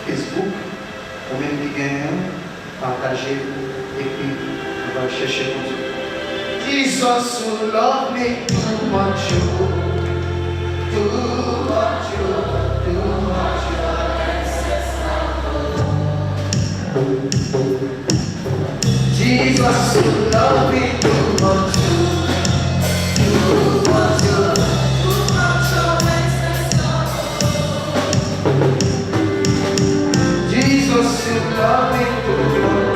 Facebook, ou même les gagnants, partager et puis on va chercher comme ça. Jesus who love me too much, too much, too much. Jesus who love me too much, too much, too much. Jesus who love me too much.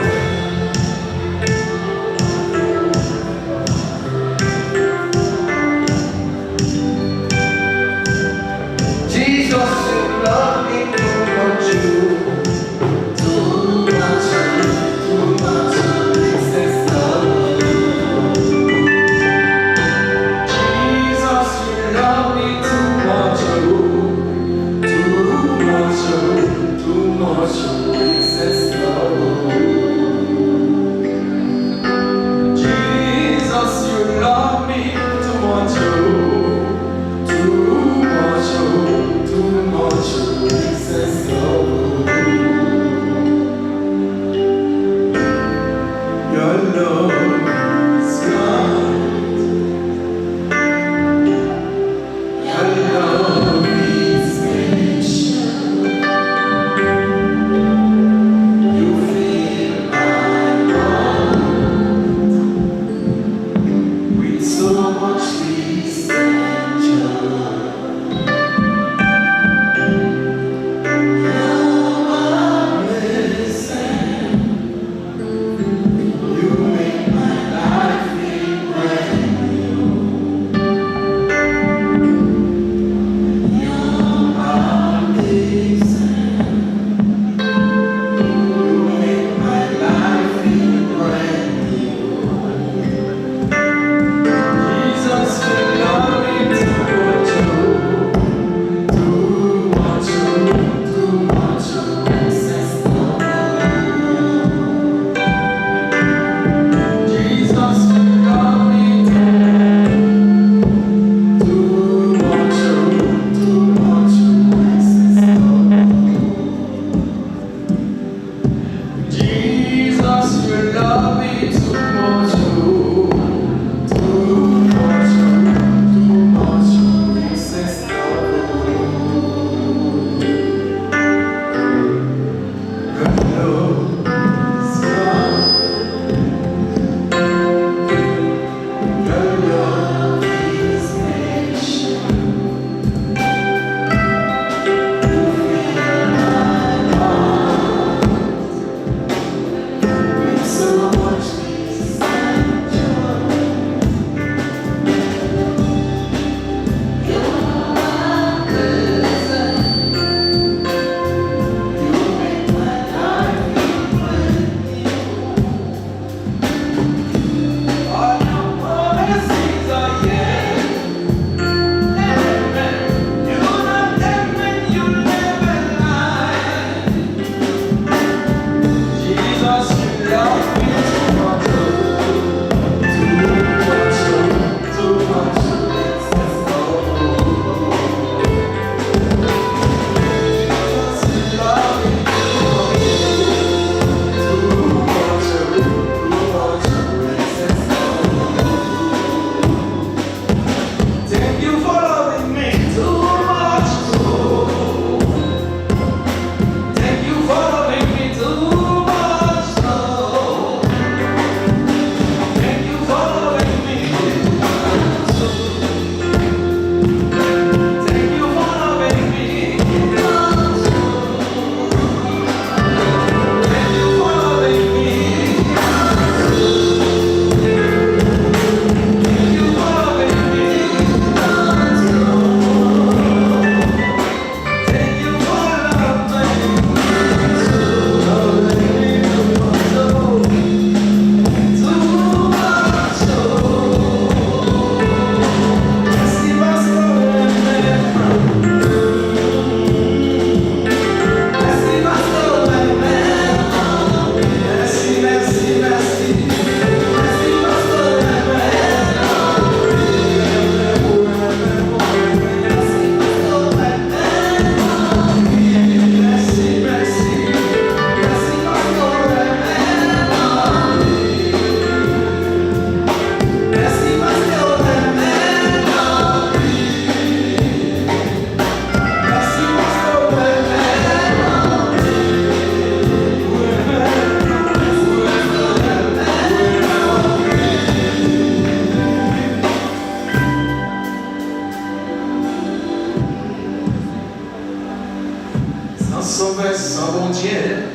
sans vrai, sans bon Dieu,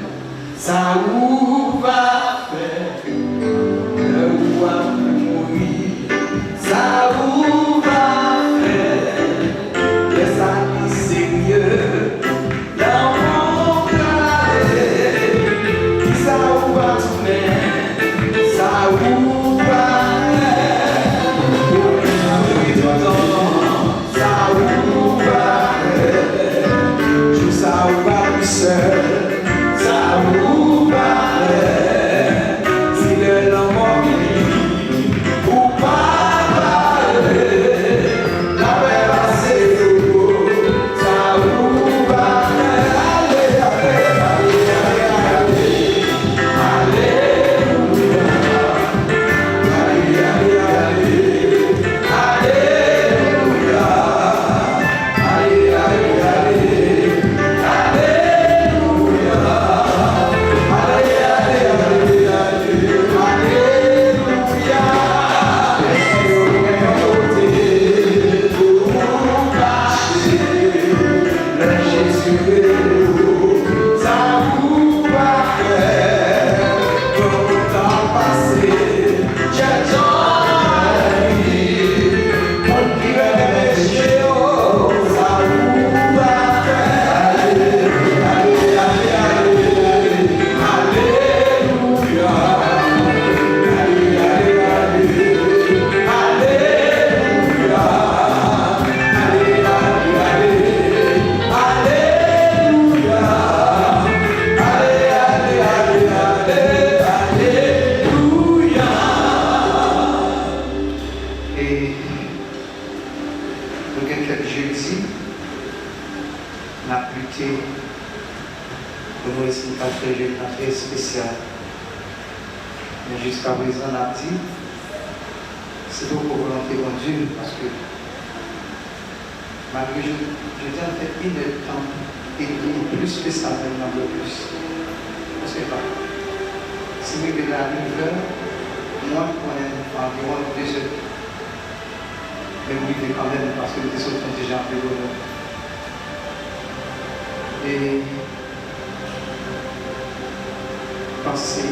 ça ou va faire, le ou va mourir, ça ou va faire, le ça c'est mieux, dans mon carré, ça ou va tourner, ça ou va Jusqu'à présent, on a dit, c'est pour volonté de Dieu, parce que malgré que je dis en fait, il est temps, et plus que ça, même dans le plus. On ne sait pas. Si vous venez à 9h, moi, on est environ 2 heures. Mais vous vivez quand même, parce que les autres sont déjà un peu bonheur. Et pensez,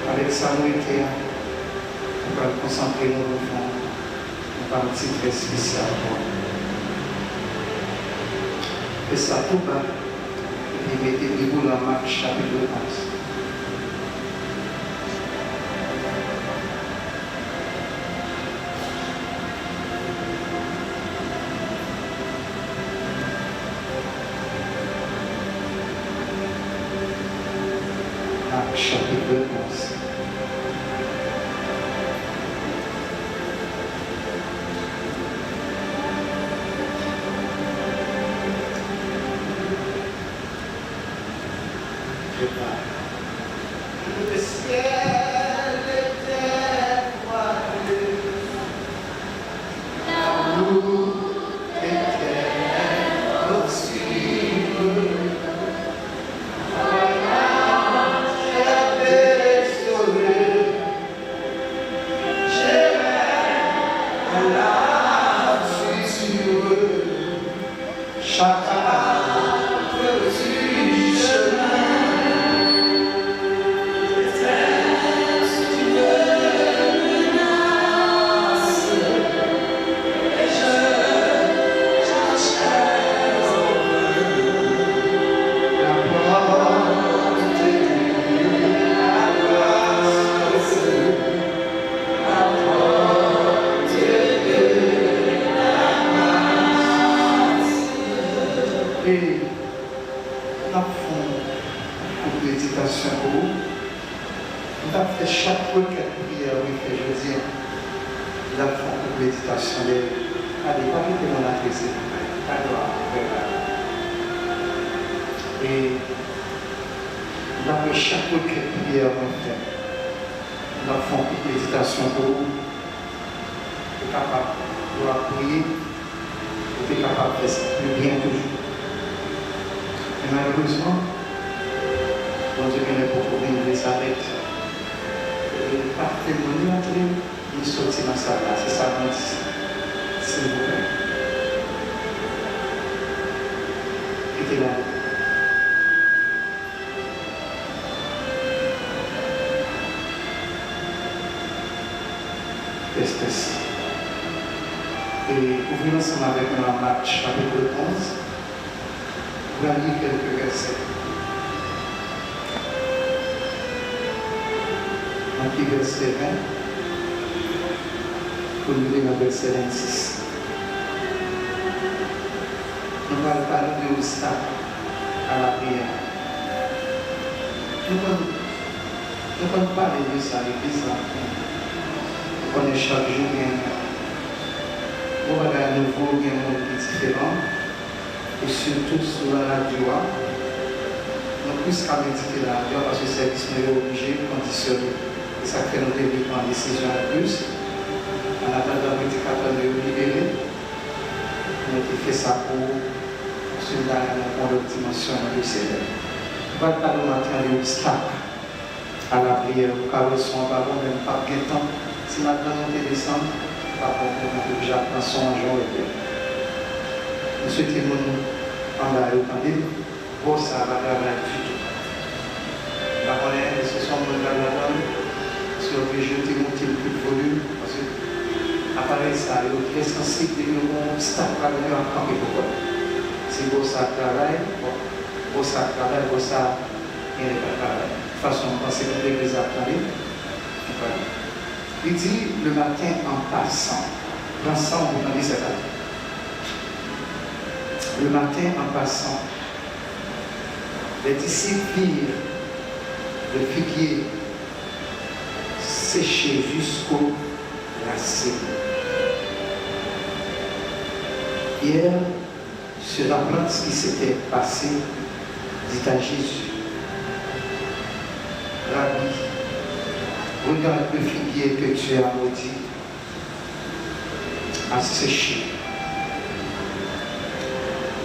avec ça, nous étions, on va concentrer nos enfants, on va un petit très spécial. Et ça tout bas, et mettez-vous dans Marc chapitre 11. Marc chapitre 11. Le ciel était voilé, l'amour était obscur. Voyant, j'avais sauvé, j'irai à la future. Chacun du chemin. Et dans le fond, pour méditation, nous avons fait chaque requête prière, oui, que je dis, dans le fond, pour méditation, allez, pas que mon adresse, et nous avons fait chaque requête prière, dans le fond, pour méditation, pour être capable de prier, pour être capable de faire le bien toujours. Et malheureusement, bon Dieu vient pour venir s'arrêter. Et par témoigner entre eux, il sortit dans sa place. C'est ça qu'on dit. S'il vous plaît. Mettez là. Test. Et ouvrez ensemble avec nous en Marc chapitre 11. On va lire quelques versets. Marc verset 20. Pour nous lire le verset 26. Nous allons parler de l'obstacle à la prière. Nous allons parler de ça à l'église. On est chaque jour, on va à nouveau, il y a un monde différent. Et surtout sur la radio. Donc, plus qu'à méditer la radio, parce que c'est obligé, conditionné. Et ça fait notre vie en décision en plus. En attendant le médicateur de nous libérer, on a fait ça pour cela dans notre dimension de Seigneur. On va parler matin de l'obstacle à la prière, car le son va même pas de temps. Si maintenant on descend, par contre, on déjà prendre son jour et bien. Nous souhaitons en la retenir, pour ça va travailler du tout. La connaître, ce sont nos gars sur le jeter monter le plus de volume, parce que appareil ça, il est sensible, il y a un obstacle à venir en camp et pourquoi. Si vous ça travaille, vous ça travaille, vous ça, il n'est pas travail. De toute façon, quand c'est que l'église a travaillé, il dit le matin en passant. Vincent, vous entendez cette année. Le matin en passant, les disciples virent le figuier séché jusqu'au racine. Hier, sur la plante, ce qui s'était passé, dit à Jésus, Rabbi, regarde le figuier que tu as maudit à sécher.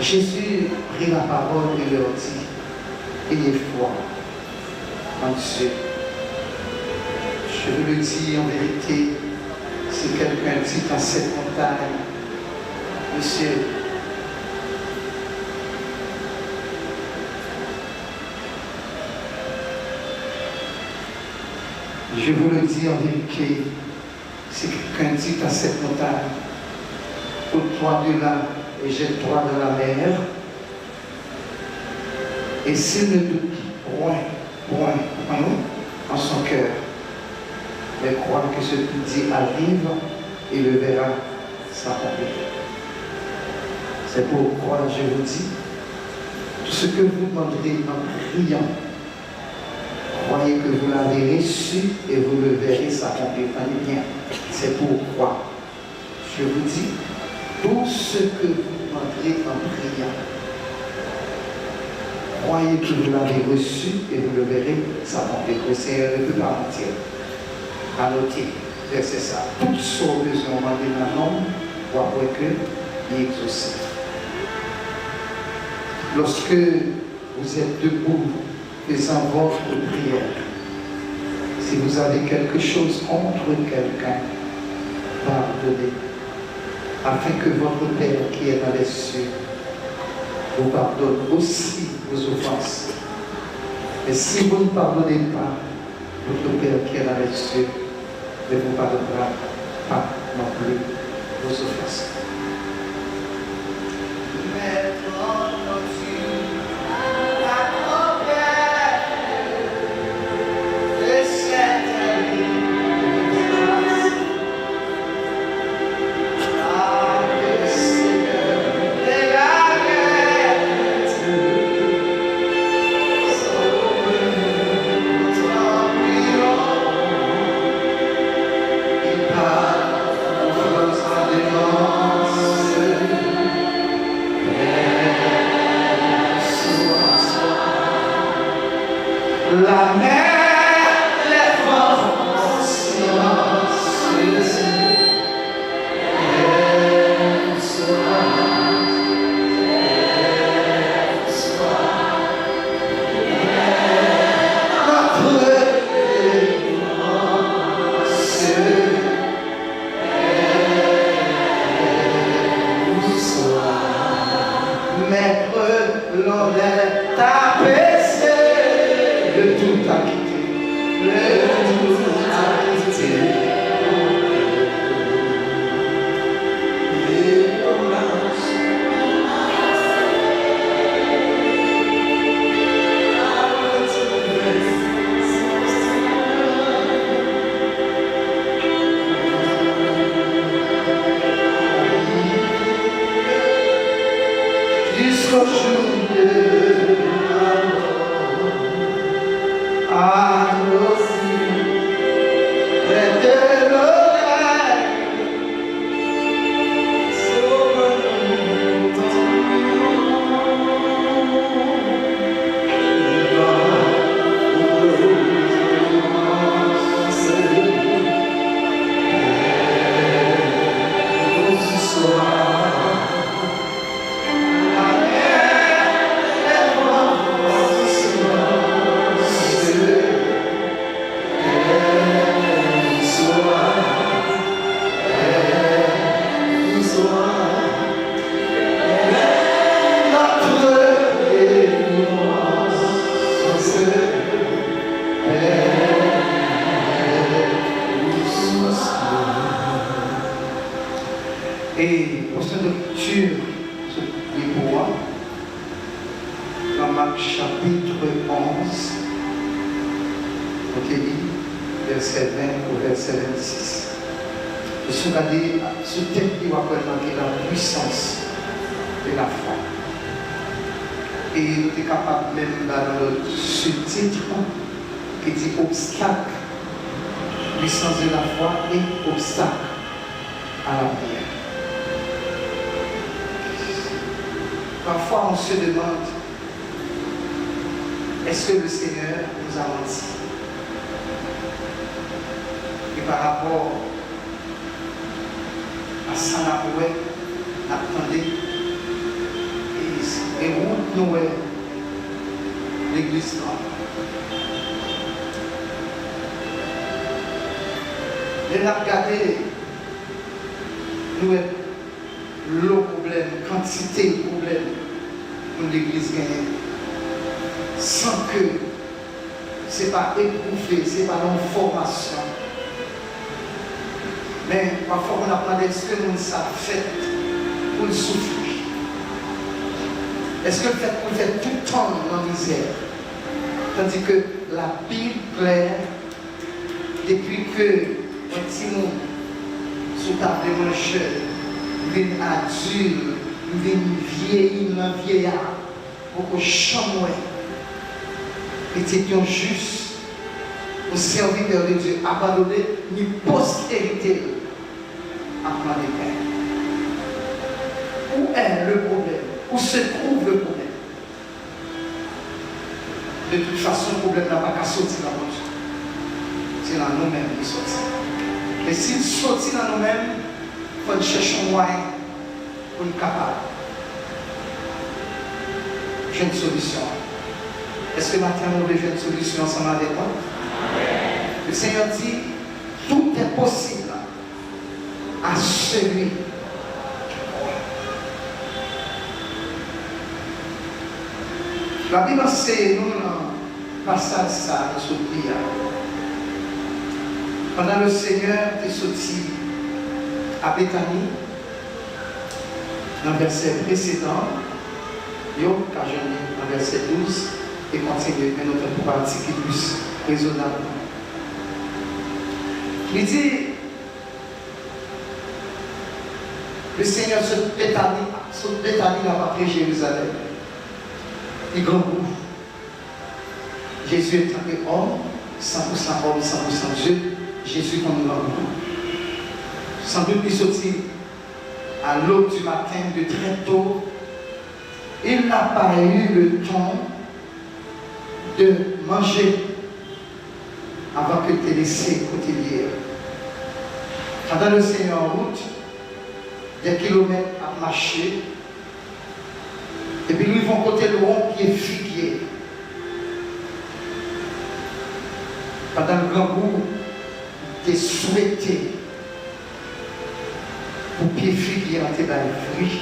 Jésus prit la parole et leur dit, ayez foi en Dieu. Je vous le dis en vérité, si quelqu'un dit à cette montagne, Monsieur, je vous le dis en vérité, si quelqu'un dit à cette montagne, ôte-toi de là et jette-toi dans la mer, et s'il ne doute point en son cœur, mais croit que ce qu'il dit arrive, il le verra s'accomplir. C'est pourquoi je vous dis, tout ce que vous demanderez en priant, croyez que vous l'avez reçu et vous le verrez s'accomplir. Tenez bien, c'est pourquoi je vous dis, tout ce que vous demanderez en priant, croyez que vous l'avez reçu et vous le verrez s'accomplir. Le Seigneur ne peut pas mentir. À noter, verset ça. Toutes sont besoin de la norme pour après que il exauce. Lorsque vous êtes debout, faisant votre prière, si vous avez quelque chose contre quelqu'un, pardonnez, afin que votre Père qui est dans les cieux vous pardonne aussi vos offenses. Et si vous ne pardonnez pas, votre Père qui est dans les cieux ne vous pardonnera pas non plus vos offenses. Deus. être l'honneur, ta péché, le tout a quitté, le tout a quitté. Jusqu'au jour de la mort, à nos yeux, près de l'oreille, sauve-nous ton Et pour cette lecture, ce livre, dans Marc chapitre 11, on lit verset 20 au verset 26. Je suis regardé ce thème qui va présenter la puissance de la foi. Et nous sommes capables même dans le sous-titre qui dit obstacle, puissance de la foi et obstacle à la prière. Parfois, on se demande, est-ce que le Seigneur nous a menti? Et par rapport à ça, attendez, et où nous est l'église là. Et là, regardez, nous est le problème, quantité de problèmes pour l'église gagne, sans que ce n'est pas éprouvé, ce n'est pas une formation. Mais parfois on a demandé est-ce que nous ça fait pour le souffrir? Est-ce que le fait pour le faire tout le temps dans la misère? Tandis que la Bible claire, depuis que un petit monde sous table de mancheur, vient adulte, vient vieillir, un vieillard, pour que chambre était juste, au serviteur de Dieu, abandonné, ni postérité à prendre les pères. Où est le problème? Où se trouve le problème? De toute façon, le problème n'a pas qu'à sortir dans notre vie. C'est dans nous-mêmes qui sortit. Et s'il sortit dans nous-mêmes, il faut chercher un moyen pour nous capables. J'ai une solution. Est-ce que maintenant nous avons une solution ensemble avec moi? Le Seigneur dit, tout est possible à celui qui croit. La Bible c'est nous dans passage ça dans ce prière. Pendant le Seigneur est sorti à Béthanie, dans le verset précédent, car je lis dans le verset 12 et continue à notre partie qui est plus raisonnable. Il dit, le Seigneur se Béthanie après Jérusalem. Il grand goût. Jésus est un homme, 100% homme, 100% Dieu. Jésus comme grand goût. Sans doute il sortit à l'aube du matin de très tôt. Il n'a pas eu le temps de manger avant que tu aies laissé côté hier. Pendant le Seigneur en route, des kilomètres à marcher, et puis ils vont côté le rond pied figuier. Pendant le grand bout, tu es souhaité pour pied figuier en tes fruits,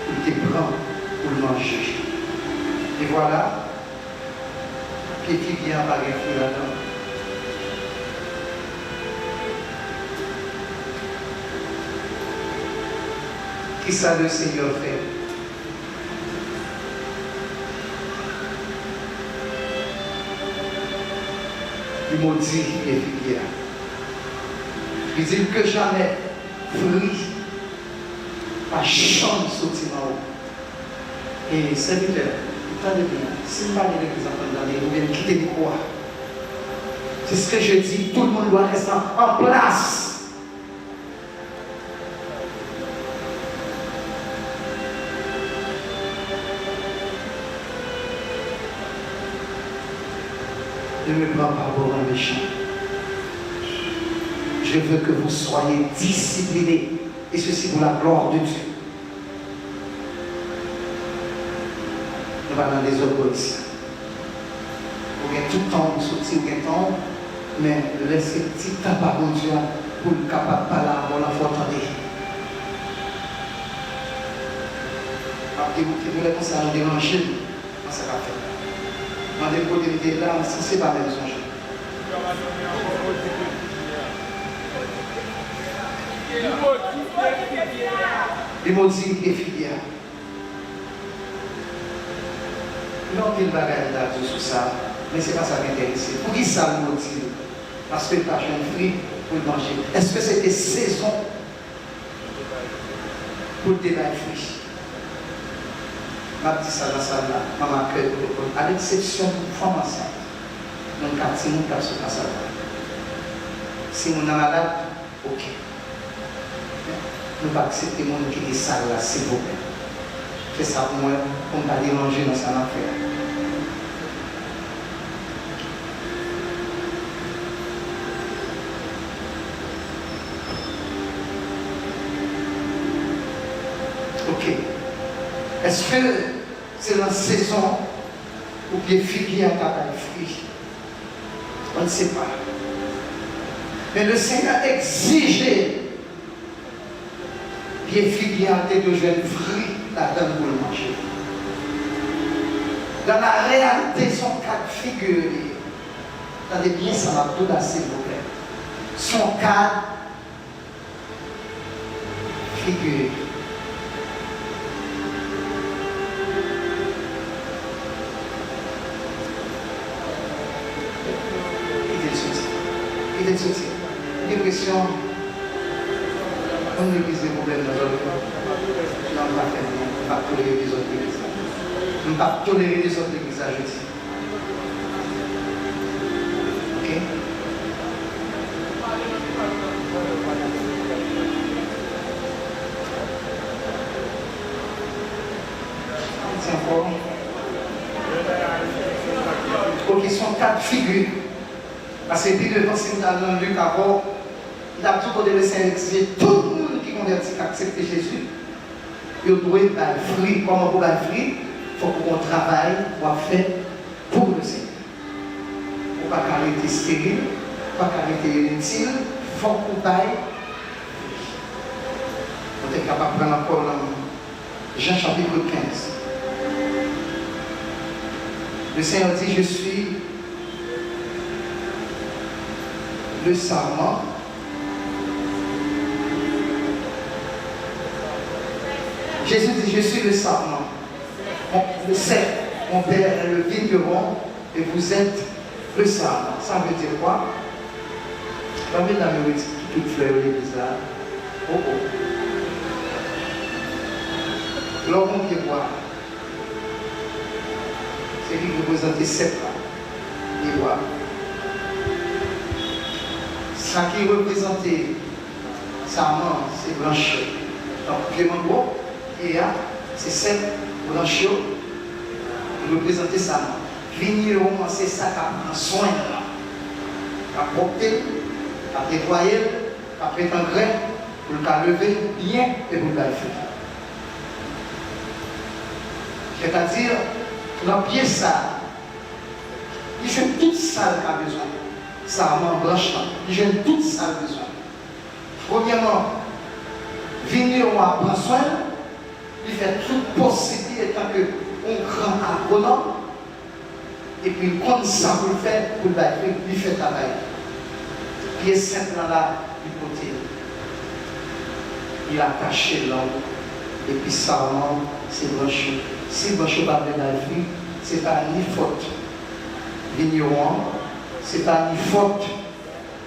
pour tes blancs, pour le manger. Et voilà, pied qui vient par les fruits là-dedans. Qui ça le Seigneur fait? Il maudit les figuières. Il dit que jamais fruit, pas chambre sortir en haut. Et serviteur, attendez bien, si vous parlez de l'exemple d'année, vous venez quitter quoi? C'est ce que je dis, tout le monde doit rester en place. Ne me prends pas pour un méchant. Je veux que vous soyez disciplinés. Et ceci pour la gloire de Dieu. Nous allons dans les autres ici. Vous avez tout le temps, vous sortez, vous avez temps, mais laissez petit temps par Dieu pour le capable de parler avant la fois attendez. Après, vous voulez penser à déranger, ça va faire. Demandez-vous de là, si ce n'est pas mes songes. Les maudits et filières. Non, il va regarder sur ça, mais ce n'est pas ça qui m'intéresse. Pour qui ça le maudit? Parce que tu as un fruit pour le manger. Est-ce que c'était saison pour le débat fruit? Je dis ça dans la salle là, maman, à l'exception de femmes enceintes, dans le quartier, nous avons ce passage là. Si nous sommes malades, ok. Nous ne pouvons pas accepter les gens qui sont là, s'il vous plaît. C'est ça pour moi, pour ne pas déranger dans cette affaire. Ok. Est-ce que c'est la saison où les figuiers ont des fruits? On ne sait pas. Mais le Seigneur exigeait les figuiers de jeunes fruits là-dedans pour le manger. Dans la réalité, son cas de figure, attendez bien, ça va tout là, s'il vous plaît. Son cas figure. Il est sorti. L'impression, on église des problèmes dans notre vie. Je n'en pas faire, on ne va pas tolérer les autres églises. On ne va pas tolérer les autres églises à jeudi. Ok? C'est encore. Ok, son cas de figure. Parce que puis devant, si nous avons Luc avant, il a tout côté le Seigneur exigé tout le monde qui convertit, qui accepte Jésus. Il doit être fruit. Comment pour être fruit? Il faut qu'on travaille, qu'on fait pour le Seigneur. Pour ne pas arrêter stérile, pas arrêter inutile, il faut qu'on aille. On est capable de prendre encore Jean chapitre 15. Le Seigneur dit, je suis le sarment. Jésus dit, je suis le sarment. Le cep, mon père est le vigneron et vous êtes le sarment. Ça veut dire quoi? On va mettre la mélodie toute fleur de l'église là. Oh oh. L'homme qui voit, c'est lui qui représente les cep là. Il voit. Ça qui représentait sarment, c'est blancheur. Donc, Clément Gros, et là, c'est sec, blancheur, représentait sarment. Vigneron, c'est ça qui prend soin, qui a porté, qui a nettoyé, qui a pris un grain, pour le lever bien et pour le faire. C'est-à-dire, dans pied ça, il fait tout ça qu'il a besoin. Sarment blanche, il gêne tout ça besoin. Premièrement, vigneron à prendre soin, il fait toute possibilité étant que on grand agronome, et puis comme ça vous le faites, vous le fait travail. Pied simple là, du côté. Il a caché l'homme, et puis ça, c'est branché. Si branché par la vie, c'est pas ni faute vigneron, c'est pas ni faute,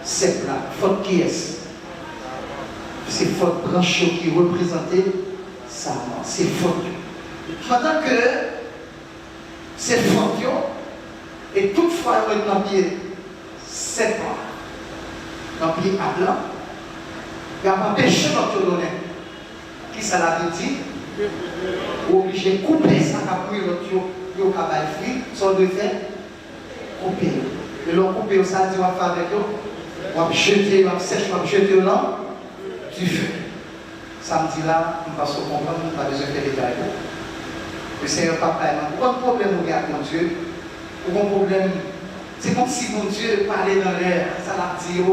c'est là. Faute qui est-ce? C'est faute branché qui représentait ça, c'est faute. Pendant que c'est faute, et toutefois, on est dans le pied 7 ans, dans le pied à blanc, il n'y a pas péché dans le donné. Qui ça l'a dit? Obligé de couper ça, il y a un travail frit, ça doit faire couper. Et l'on coupe ça, tu vas faire avec eux, on va jeter, on va sèche, on va jeter là, du feu. Samedi là, on va se comprendre, on va besoin de faire des détails. Le Seigneur Papa, il y a un problème avec mon Dieu. Aucun problème. C'est comme si mon Dieu parlait dans l'air, ça l'a dit, il ne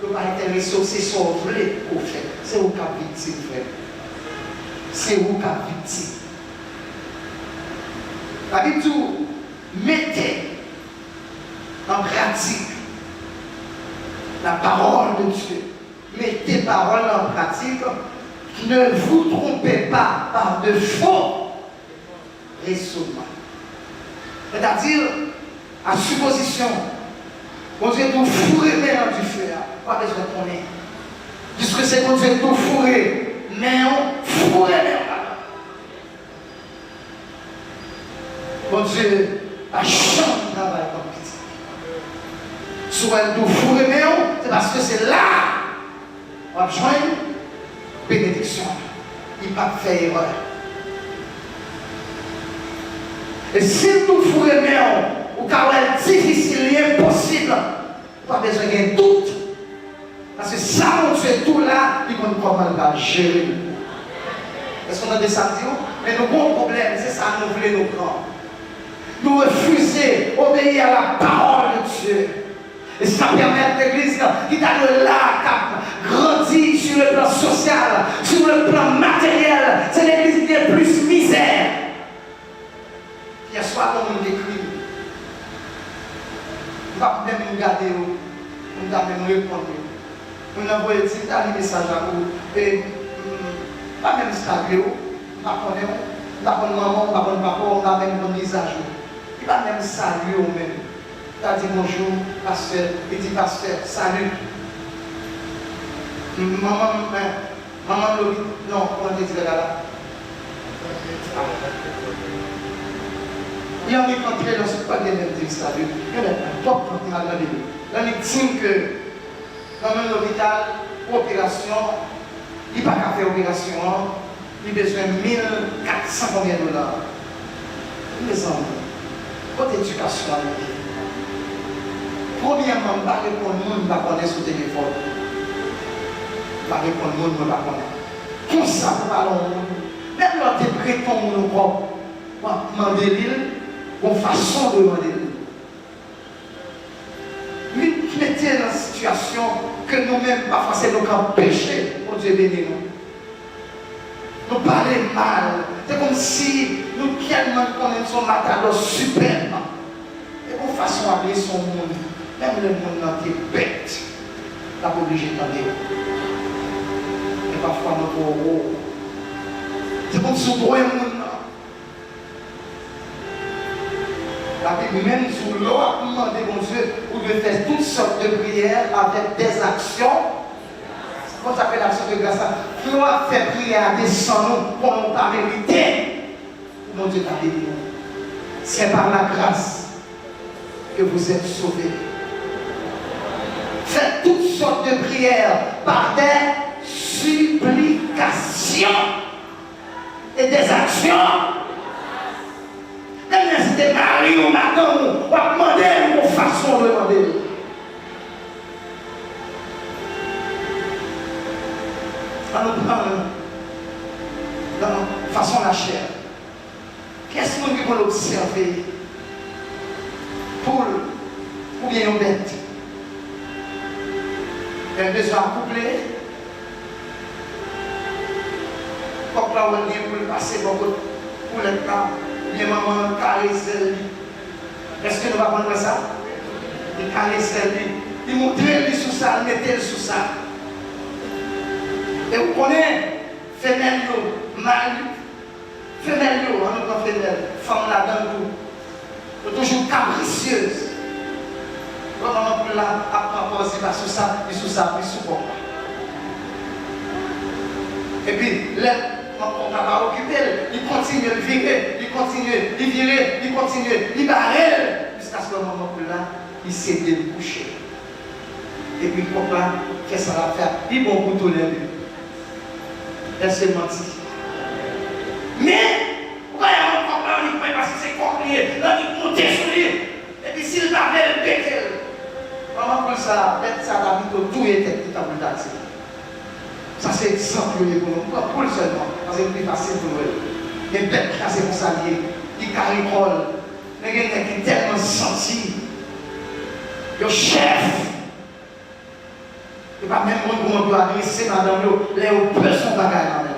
peut pas intéresser, c'est son vrai au fait. C'est au cap victime, frère. C'est au cap victime. La Bible dit, mettez en pratique la parole de Dieu. Mettez parole en pratique. Ne vous trompez pas par de faux raisonnements. C'est-à-dire, à supposition, mon Dieu nous fourré dans du feu, pas besoin de connaître. Puisque c'est mon Dieu nous fourré, mais on fourré mon Dieu a changé de travail comme petit. Soit nous fourré, mais c'est parce que c'est là on a besoin de bénédiction. Il ne va pas faire erreur. Et si nous fourrons ou car c'est difficile, impossible, pas besoin d'un doute. Parce que ça, mon Dieu, tout là, il va comment gérer. Est-ce qu'on a des samedis? Mais nos gros problèmes, c'est ça, nous voulons nous prendre. Nous refuser d'obéir à la parole de Dieu. Et ça permet à l'église qui t'a là, qui grandit sur le plan social, sur le plan matériel. C'est l'église qui est plus misère. Hier soir, comme on décrit, on va même nous garder, on va même répondre. On a envoyé des messages à vous, et pas même saluer, on va connaître, on va connaître maman, on va connaître papa, on va même un visage. Il va même saluer au même. Il a dit bonjour, pasteur, il dit pasteur, salut. Maman, non, comment tu dis là? Il y a rencontré dans ce pas de même dit salut. Il y a un top quand dans la Bible. Là, il dit que dans un hôpital, opération, il n'y a pas qu'à faire opération, il a besoin de 1400 combien de dollars. Les hommes, votre éducation, premièrement, je ne vais pas répondre au monde, je ne vais pas connaître sur le téléphone. Je ne vais pas répondre au monde, je ne vais pas connaître. Tout ça, vous parlez au monde. Même quand tu prétends mon propre, on va demander l'île. Une façon de demander. Nous mettez dans une situation que nous-mêmes, parfois, c'est nos camps péchés, pour Dieu béni nous. Nous parlons mal. C'est comme si nous tellement connaissons matador superbe. Et une façon d'appeler son monde. Même le monde est bête. Nous sommes obligés d'entendre. Et parfois, notre rôle. C'est comme si nous voyons le monde. La Bible, même sous l'eau, a demandé, mon Dieu, vous devez faire toutes sortes de prières avec des actions. Comment ça s'appelle l'action de grâce? L'eau a fait prière à descendre nous pour nous pas mériter. Mon Dieu t'a béni. C'est par la grâce que vous êtes sauvés. Faites toutes sortes de prières par des supplications et des actions. Même si c'était mari ou madame, on va demander une façon de demander. On nous prend dans la façon de la chair. Qu'est-ce que nous devons observer? Poule ou bien une bête? Il y a besoin de coupler. Comme là, on dit pour passer beaucoup. pour l'être là, bien maman caresse lui. Est-ce que nous allons prendre ça? Il caresse lui. Il montre lui sous ça, il met sous ça. Et vous connaissez, femelle, mâle, femelle, on entend femelle, femme là-dedans, toujours capricieuse. Maman pour là, après, il va sous ça, puis sous ça, puis sous quoi. Et puis, on va occuper, il continue de virer, il continue, il virer, il continue, il barrer, jusqu'à ce moment pour là, il s'est débouché. Et puis, papa, qu'est-ce que ça va faire? Il va pour tout le monde. Est-ce que menti? Mais, ouais, on comprend, il peut parce que c'est compliqué, là, il monte sur lui. Et puis, s'il va faire le pété, maman, pour ça, peut-être ça va vite tout était tout à bout d'accès. Ça, c'est exemple pour nous. Pour le seulement, parce que c'est plus facile pour nous. Les bêtes qui sont salés, ils caricolent, les gens qui sont tellement sentis. Le chef. Il n'y a pas même comment on doit adresser madame, les peu son bagage.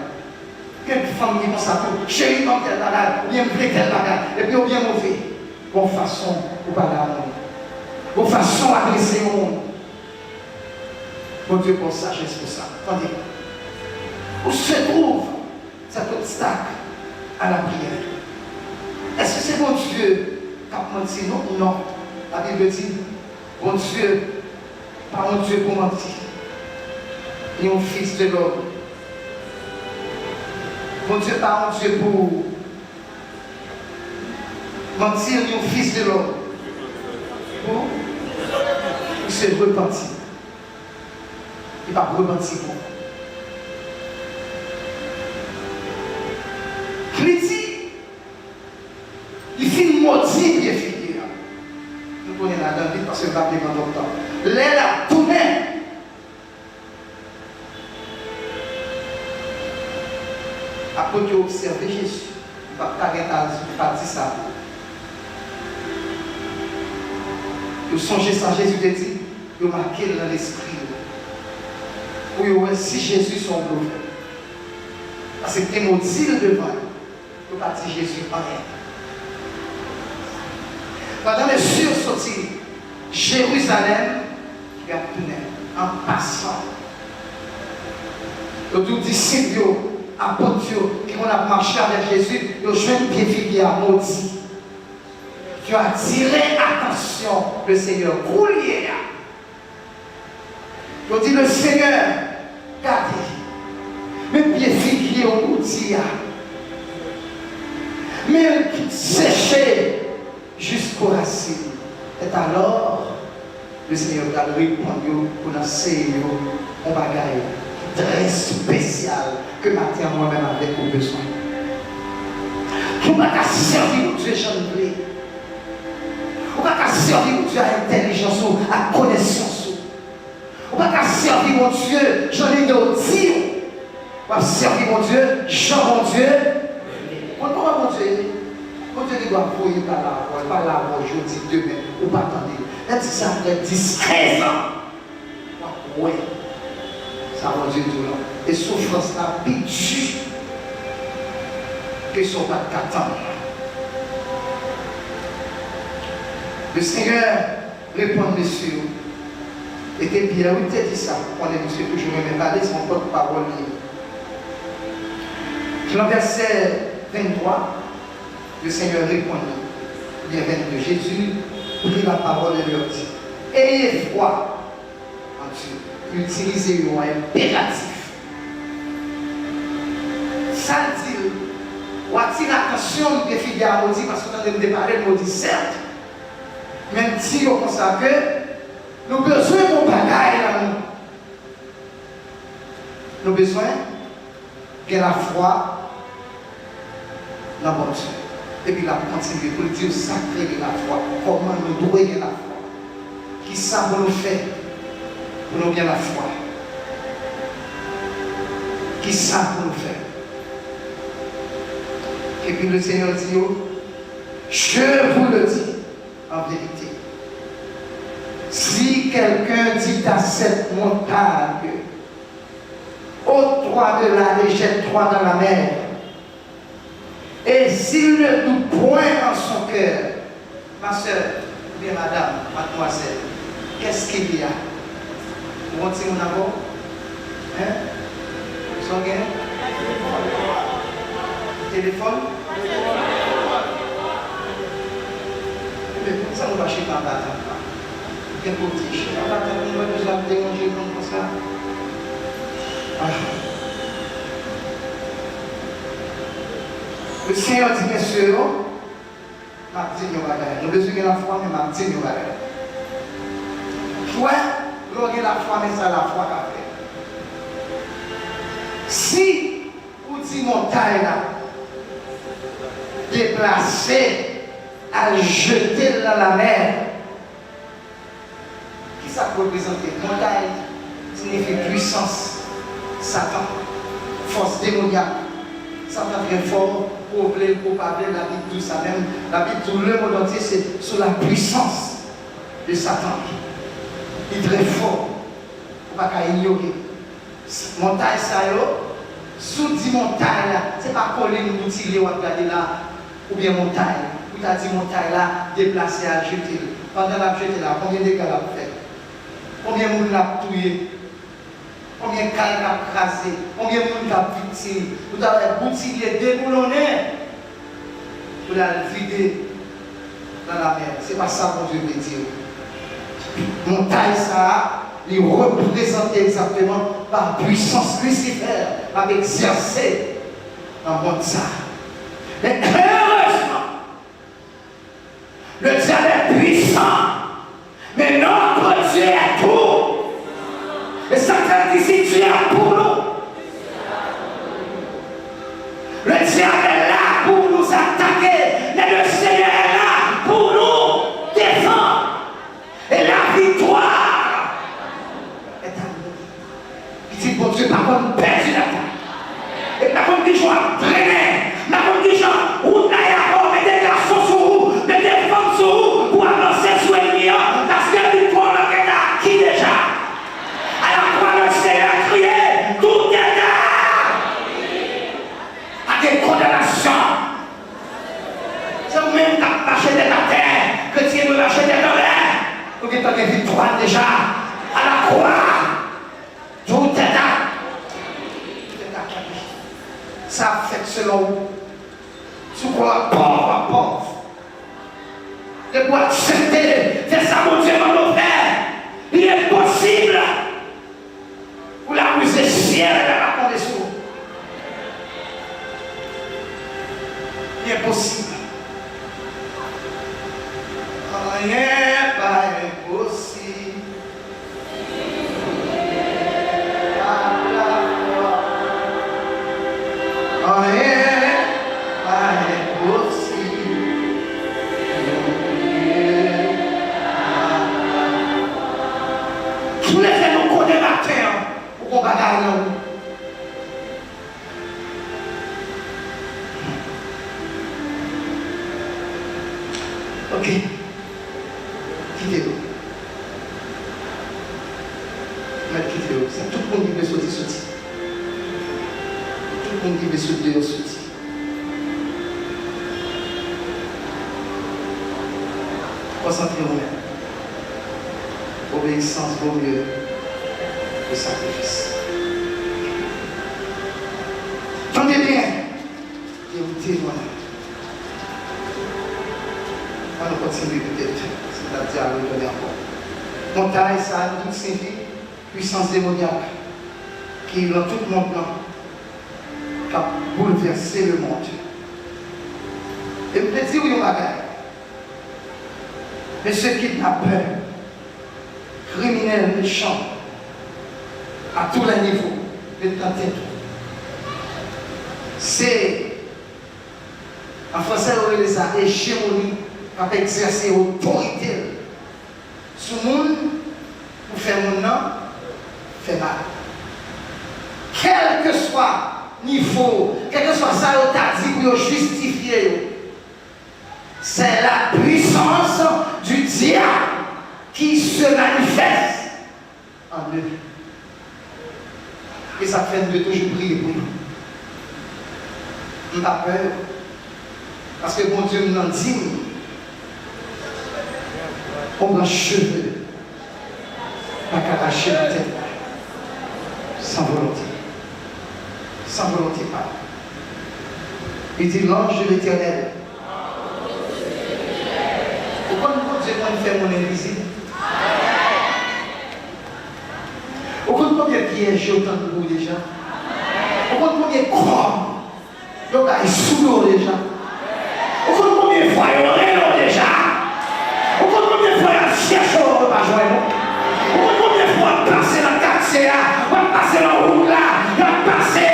Quelle femme qui pense à tout, chérie, comme tel bagage, bien blé tel bagage, et puis bien mauvais. Bonne façon pour parler à nous. Bonne façon d'adresser le monde. Bon Dieu, pour sagesse pour ça. Attendez. Où se trouve cet obstacle à la prière? Est-ce que c'est bon Dieu qui a menti? Non, non. La Bible dit, bon Dieu, pas mon Dieu pour mentir. Ni un fils de l'homme. Bon Dieu, pas mon Dieu pour mentir, ni un fils de l'homme. Pour il se repentit. Il va repentir pour. Il finit maudit bien figure. Nous connaissons la David parce que nous avons pendant longtemps. L'aile a tourné. Après tu observes Jésus, il va pas dire ça. Vous songez ça, Jésus te dit, vous marquez dans l'esprit. Oui, si Jésus son prophète. Parce que tu es maudit devant. Tu ne pas dire Jésus en rien. Pendant les sursorties, Jérusalem, qui a tourné en passant. Les disciples, apôtres, qui ont marché avec Jésus, ils ont joué une pied figure maudit. Tu as attiré attention le Seigneur. Roulier. Ils ont dit le Seigneur, regardez, même pied figure maudit. Mais séché jusqu'aux racines. Et alors, le Seigneur a répondu pour nous Seigneur un bagage très spécial que matin moi-même avec vos besoins. Pour ne pas servir Dieu, j'en ai. Pour ne pas servir Dieu à l'intelligence ou à connaissance. Pour ne pas servir mon Dieu, j'en ai de dire. Pour servir mon Dieu, j'en mon Dieu. Pourquoi mon Dieu? Mon Dieu doit appuyer par la voix, pas la voix aujourd'hui, demain, ou pas attendre. Elle dit ça après 10-13 ans. Oui, ça va Dieu tout là. Et souffrance là, pitié, que son pas 4 ans. Le Seigneur répond, monsieur, et bien, oui, tu as dit ça, on est monsieur toujours même parler, c'est mon porte-parole. Dans le verset 23, le Seigneur répondit, il y a 22, Jésus prit la parole et leur dit, ayez foi en Dieu, utilisez un impératif. Ça dit, ou attire l'attention des filles à maudit parce qu'on a déparé le maudit, certes, même si on constate que nous avons besoin de mon bagage là. Nous avons besoin de la foi dans mon Dieu. Et puis, il a continué pour dire sacré de la foi. Comment nous devons gagner la foi. Qui ça pour nous faire pour nous gagner la foi. Qui ça pour nous faire. Et puis le Seigneur dit, je vous le dis en vérité. Si quelqu'un dit à cette montagne, ôte-toi de là et jette-toi dans la mer, et Et s'il ne doute point dans son cœur, ma soeur, bien madame, mademoiselle, qu'est-ce qu'il y a? Vous montez mon amour? Hein? Son gain? Téléphone? Mais pour ça, on va chez papa. Qu'est-ce qu'on dit? Chez papa, on va nous amener manger comme ça. Le Seigneur dit, bien sûr, m'a dit, nous avons besoin de la foi, mais m'a dit, nous avons. Toi, l'on a la foi, mais c'est la foi qu'a fait. Si vous dites montagne là, déplacer, à jeter dans la mer, qui ça peut représenter? Montagne signifie puissance, Satan, force démoniaque. Satan très fort, problème, pour parler, la Bible, tout ça même. La Bible, tout le monde entier, c'est sur la puissance de Satan. Il est très fort. Il ne faut pas ignorer. Montagne, ça y est, sous dit montagne, ce n'est pas colline ou tirer ou regarder là, ou bien montagne. Ou tu as dit montagne là, déplacer à jeter. Pendant la jeter là, combien de gars l'a fait? Combien de monde l'a tué? Combien de cas l'a crasé? Combien de monde l'a victime? Vous avez boutilé, déboulonné pour la vider dans la mer. Ce n'est pas ça que Dieu veut dire. Montagne, ça, il représente exactement par puissance Lucifer, par exercer dans le monde ça. Mais heureusement, le diable est puissant, mais notre Dieu est tout. Et Satan dit si Dieu est pour nous, le diable est là pour nous attaquer, mais le Seigneur est là pour nous défendre. Et la victoire est à nous. Il dit, bon Dieu, par contre, perdu la terre. Et par contre, des gens à traîner. Par contre, des gens, où n'a y a pas, mais des garçons sur vous, mais des femmes sur vous, pour avancer sur les millions, parce que la victoire est acquis déjà. Alors, quand le Seigneur criait, tout est là. À des condamnations. C'est vous-même qui avez marché de la terre, que Dieu veut marcher de la terre. Vous avez une victoire déjà à la croix. Tout est là. Ça fait selon vous. Sous quoi pauvre à pauvre. De quoi accepter. C'est ça mon Dieu, mon frère. Il est possible. Vous la musez ciel et la raconter sur vous. Il est possible. Rien pas impossible. Rien pas impossible. Tous les faits nous connaissent la terre pour qu'on bagarre là. Ok. Quittez-vous. Quittez-vous. C'est tout le monde qui veut sortir. Tout le monde qui veut sortir. Concentrez-vous même. Obéissance vaut mieux que sacrifice. Tendez bien. Et vous témoignez. On va continuer peut-être. C'est la dialogue de encore. Montagne, ça a tout signifie puissance démoniaque qui dans tout le monde qui a bouleversé le monde. Et vous pouvez dire oui, on va gagner. Mais ceux qui n'ont peur, criminels, méchants, à tous les niveaux, de tenter tout. C'est, en français, on dit ça, hégémonie, qui exercer autorité sur le monde, pour faire mon nom, fait mal. Quel que soit niveau, quel que soit ça, on t'a dit pour justifier. C'est la puissance du diable qui se manifeste en eux. Et ça fait de toujours prier pour nous. On n'a pas peur, Parce que bon Dieu nous a dit, on a cheveux, pas qu'à lâcher la tête, sans volonté. Sans volonté pas. Il dit l'ange de l'Éternel. Pourquoi nous Dieu fait mon invisible? Pourquoi combien de pièges autant de vous déjà? Pourquoi combien de corps? Il y a sous l'eau déjà. Pourquoi combien de fois il y a déjà? Pourquoi combien de fois il y a cherché au pas joindre? Pourquoi combien de fois il passer dans le quartier là? On va passer dans la route là? Il va passer.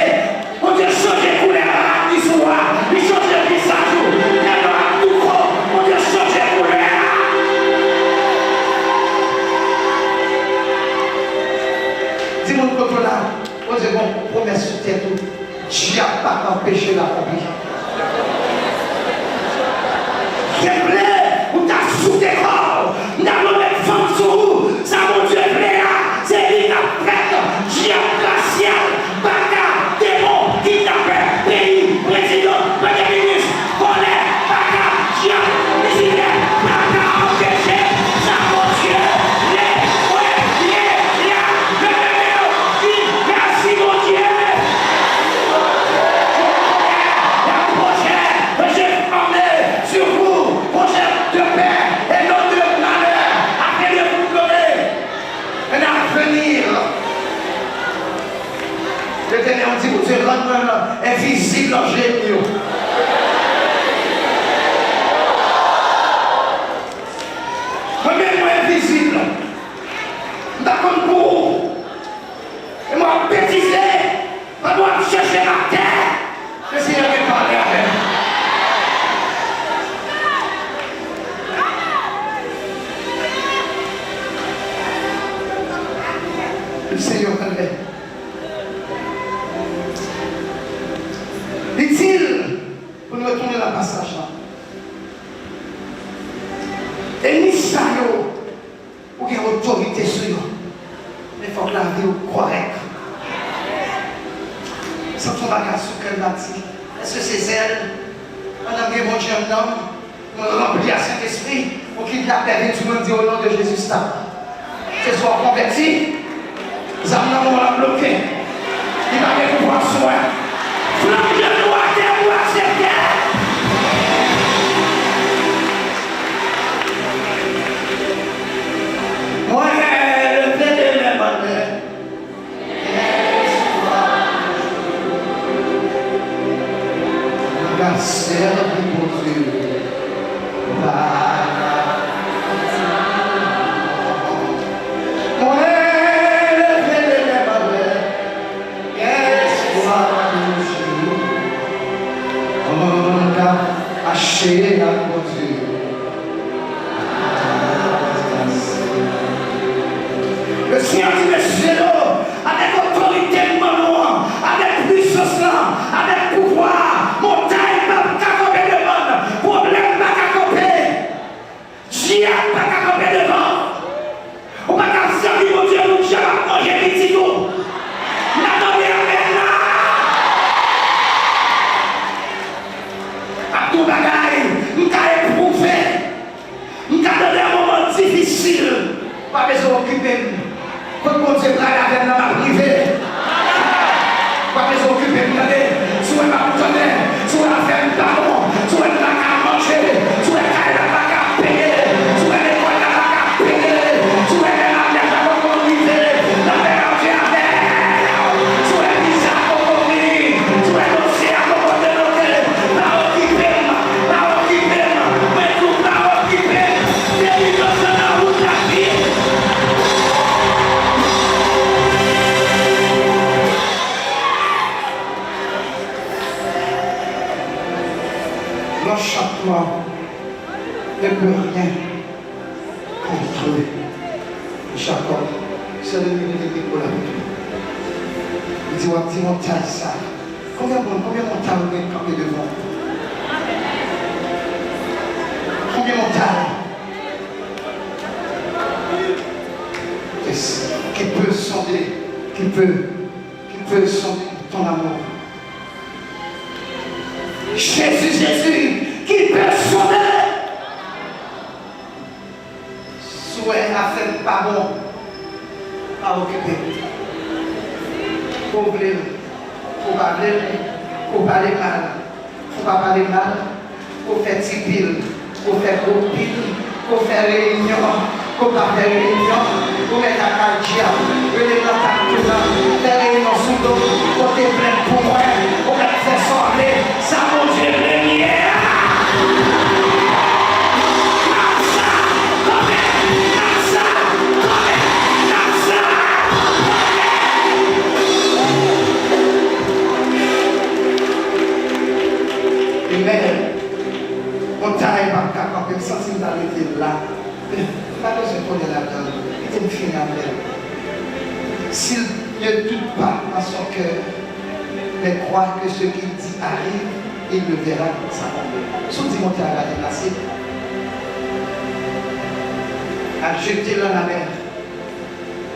On Dieu change de couleur à l'histoire. Il change de visage. Il y a un tout corps. On Dieu change de couleur. Dis-moi le contre là. On dit bon, promesse sur terre tout. Dieu n'a pas empêché l'accomplir. Quel blé, ou t'as sous tes corps, n'a pas de femme sur vous, ça mon Dieu blé là, c'est lui qui a prête, Dieu glacial, baga, démon, qui t'a fait, pays, président, premier ministre, colère, baga, Dieu, président, baga, empêché, ça mon Dieu, les, merci mon Dieu. Sur vous, projet de paix et non de malheur, afin de vous donner un avenir. L'Éternel, on dit, vous Dieu, rendre invisible en génie. Remets-moi invisible. D'accord pour vous. Et moi, bêtisé, pas moi chercher la terre. Je suis allé parler avec elle. Le Seigneur connaît. Dit-il, pour nous retourner dans le passage là. Et ni ça, ou qu'il y a autorité sur eux. Mais il faut que la vie soit correcte. Ça tombe à la soupe qu'elle m'a dit. Est-ce que c'est elle? Madame, mon Dieu, un homme, on remplit à Saint-Esprit, pour qu'il la paix, tout le monde dit au nom de Jésus, c'est soit converti. Zamna on l'a bloqué. Il va aller pouvoir soin. Flamme de loi, terre ou accepter. Moi, le blé de mes mères. La serre du bon Dieu. Achei na Dieu. Le Seigneur dit, messieurs, avec autorité, avec puissance, avec pouvoir, montagne, pas qu'à camper devant, problème, pas qu'à camper, Dieu, pas qu'à camper devant. On va qu'à servir mon Dieu, nous, Dieu va manger petit tout. N'attendez avec là. À tout bagaille, nous avons éprouvé, nous avons donné un moment difficile, pas besoin d'occuper. Quand mon Dieu travaille avec dans ma privée, pas besoin d'occuper, soit ma boutonne, soit la ferme pardon, soit la carte manger, soit la carte payer, soit l'école la carte payer, soit la neige à l'opportunité, la mélanger avec, soit la mise à l'opportunité, soit l'océan à l'opportunité, la occuper, mais tout la occuper, délivrance dans la route de la vie. L'enchantement ne peut rien contre Jacob. C'est le milieu pour la vie. Il dit, on dit montagne ça. Combien de montagnes vous avez campé devant? Combien de montagnes? Qui peut sonder, qui peut sonder ton amour? Jésus, qui pas bon, pas occupé. Pour parler, pour parler mal, pour pas parler mal, pour faire tipil, pour faire gros pile, pour faire réunion, pour pas faire réunion, pour mettre à cardiaque, pour les notables, faire réunion sous l'eau, pour te plaindre pour moi, pour mettre faire soirée, ça mon Dieu, lumière. Mais on taille par cas quand même sentir d'arrêter là. Pas besoin de connaître la donne. Il est une fille après. S'il ne doute pas dans son cœur, mais croit que ce qu'il dit arrive, il le verra dans sa tombe. Sous Timothée a déplacé, a jeté dans la mer.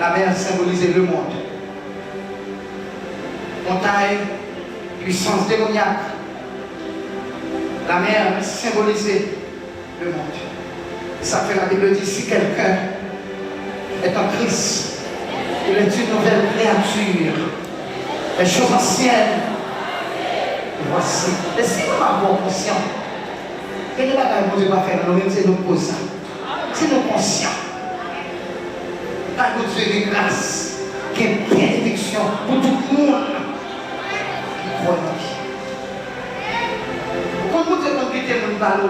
La mer symbolisait le monde. Montagne, puissance démoniaque. La mer symbolisait le monde. Ça fait la Bible dit, si quelqu'un est en Christ, il est une nouvelle créature. Les choses anciennes, voici. Et si nous avons conscience, quelle est la bagaille que Dieu va faire dans nous-mêmes, c'est nous causes ça. C'est nous conscients. Quand Dieu de grâce, qui est bénédiction pour tout le monde qui croit en lui. Quand vous êtes invité, vous allez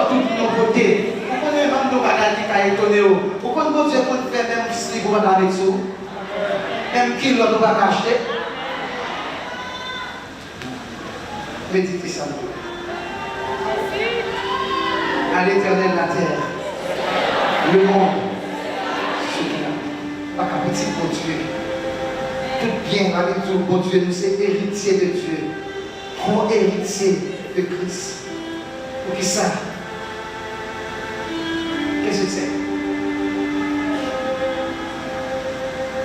tout nos côtés. Vous connaissez même nos bagages qui sont étonnés. Vous connaissez vous faire même si vous avez avec vous. Même qui l'autre va acheter. Méditez ça. À l'éternel la terre, le monde, ce qu'il a. Pas qu'un petit bon Dieu. Tout bien avec tout bon Dieu, nous sommes héritiers de Dieu. Co-héritier de Christ. Pour qui ça? Qu'est-ce que c'est?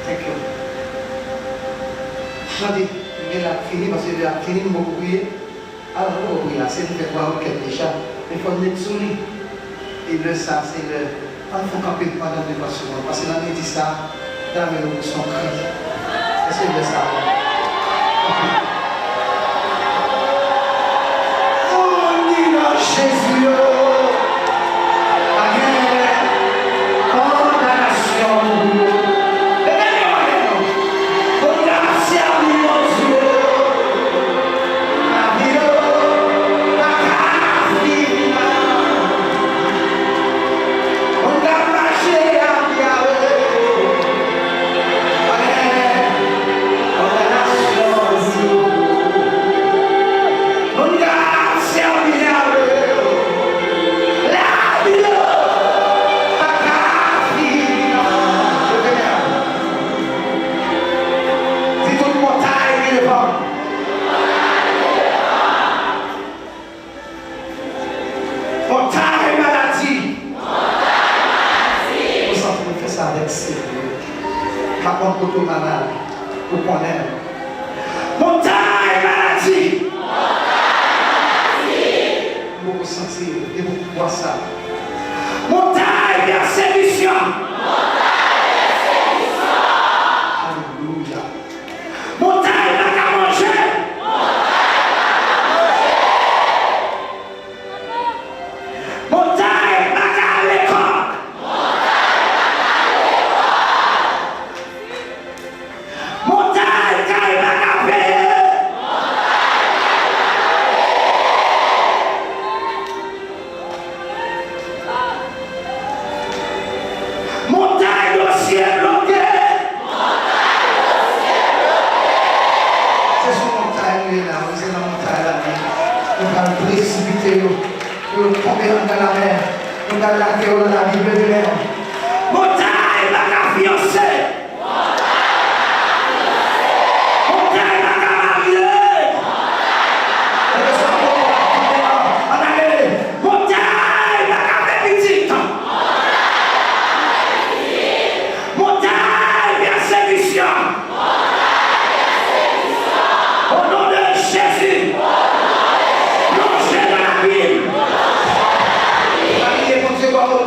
Thank you. Attendez, il a fini parce qu'il a fini de m'oublier. Alors, on va oublier, c'est une fois qu'elle déjà. Mais il faut être souli. Et le ça, c'est le. Il faut camper pendant 2 secondes. Parce que là, il dit ça, dans le son cri. Est-ce que c'est ça? Jésus,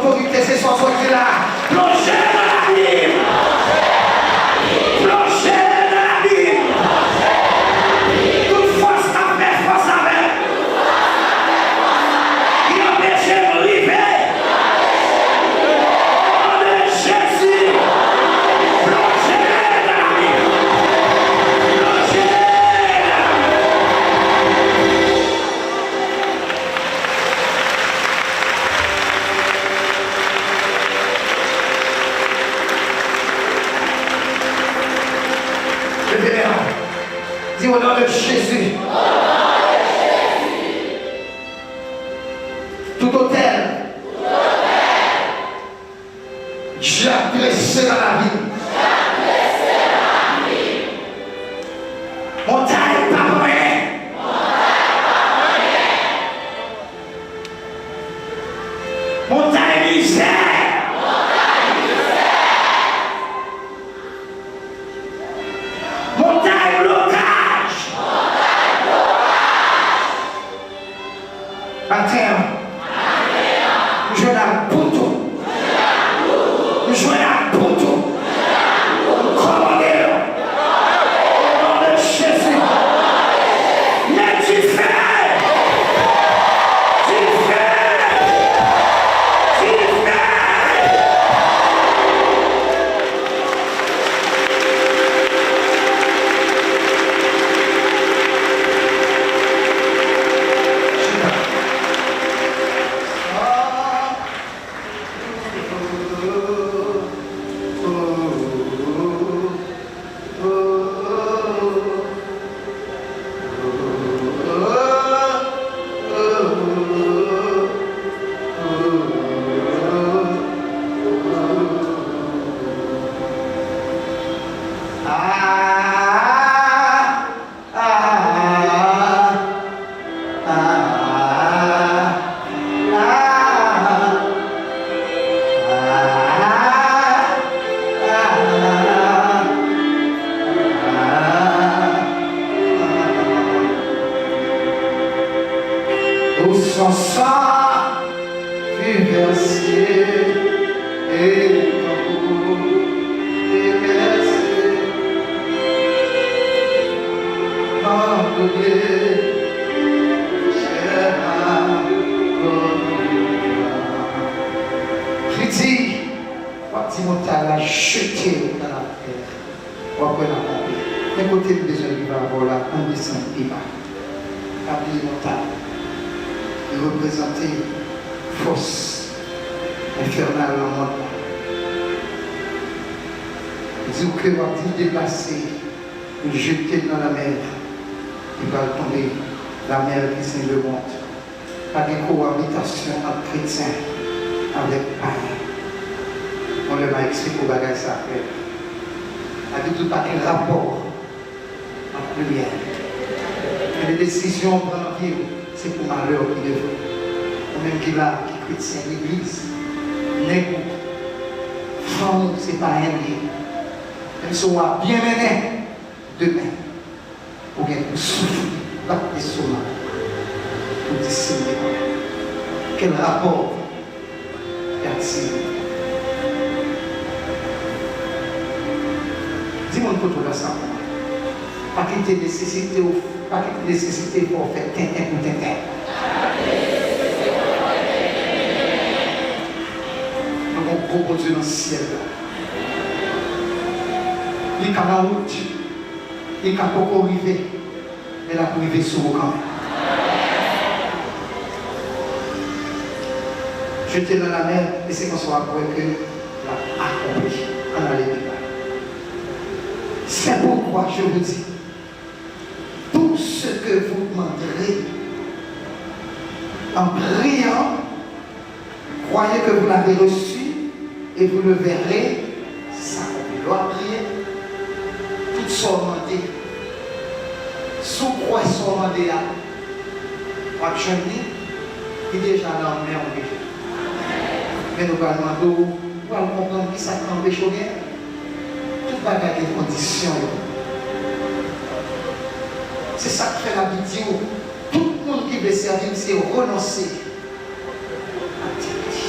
autorité, c'est son au nom de Jésus. Tout hôtel. Dieu a dressé dans la vie. Montagne pas moyen. Montagne misère. Montagne blocage. À terme. Je n'ai pas tout. Je n'ai pas tout. Commandez-le. Au nom de Jésus. Mais tu fais. Son sang fut versé et ton cou est versé. Pardonnez, cher Christ, parti montagne l'a jeté dans la terre. On va prendre la pompe. D'un côté, le besoin du bas, là, on descend, il va. Appuyer montagne. Il représentait force infernale dans le monde. Il dit que va vous déplacer, vous jeter dans la mer, il va tomber, la mer qui s'est le monde. Pas de cohabitation entre chrétiens avec païens. On leur a expliqué au bagage ça après. Il n'y a pas de rapport entre les liens. Et les décisions prennent en vie. C'est pour malheur qui devrait. Ou même qui là, qui chrétien, l'église, n'est femme, c'est pas un lien. Même si on va bien mener demain, ou bien pour souffrir, battre des sommets, pour dissimuler. Quel rapport y-a-t-il? Dis-moi un peu tout ça. Pas qu'il t'ait nécessité ou pas qu'il t'ait nécessité pour faire tintin pour tintin. Nous avons gros Dieu dans le ciel. Il est en route. Il est pas arrivé. Mais il a privé sur vous quand même. Jeter dans la mer, et c'est qu'on soit après que l'a accompli. On a les C'est pourquoi je vous dis, tout ce que vous demanderez en priant, croyez que vous l'avez reçu et vous le verrez s'accomplir. Doit prier, tout ce qu'on demande, sous quoi ce qu'on demande, votre chemin est déjà dans le mer. Mais nous allons demander, nous allons comprendre qui ça t'empêche au bien. Tout va garder des conditions. C'est ça qui fait la vidéo. Tout le monde qui veut servir, c'est renoncer à l'activité.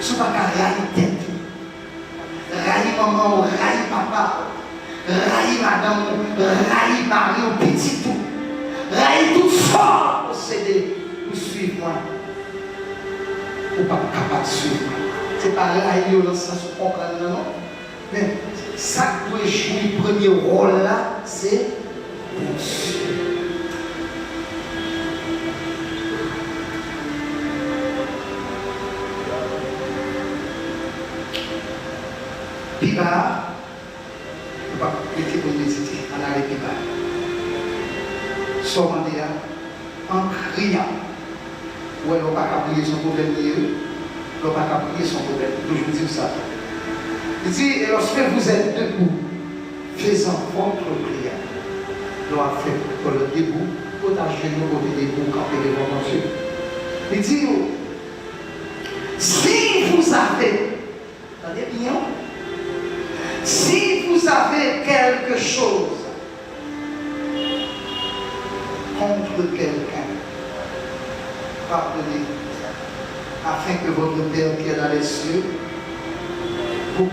Ce n'est pas qu'à railler tête. Railler maman, railler papa, railler madame, railler mari, au petit tout. Railler tout fort pour s'aider, pour suivre moi. Pour pas capable de suivre. Ce n'est pas railler dans le sens où on comprend, non. Mais ça qui doit jouer le premier rôle là, c'est poursuivre. Puis bas, on va mettre pour méditer, on a les puis bas. sommandé en criant. Ou elle n'a pas prier son problème lié, elle n'a pas prier son problème. Toujours dire ça. Il dit, et lorsque vous êtes debout, faisant votre prière, doit faire pour le debout, potager nos côtés debout, camper devant Dieu. Il dit, si vous avez, attendez bien, si vous avez quelque chose contre quelqu'un, pardonnez, afin que votre Père qui est dans les cieux vous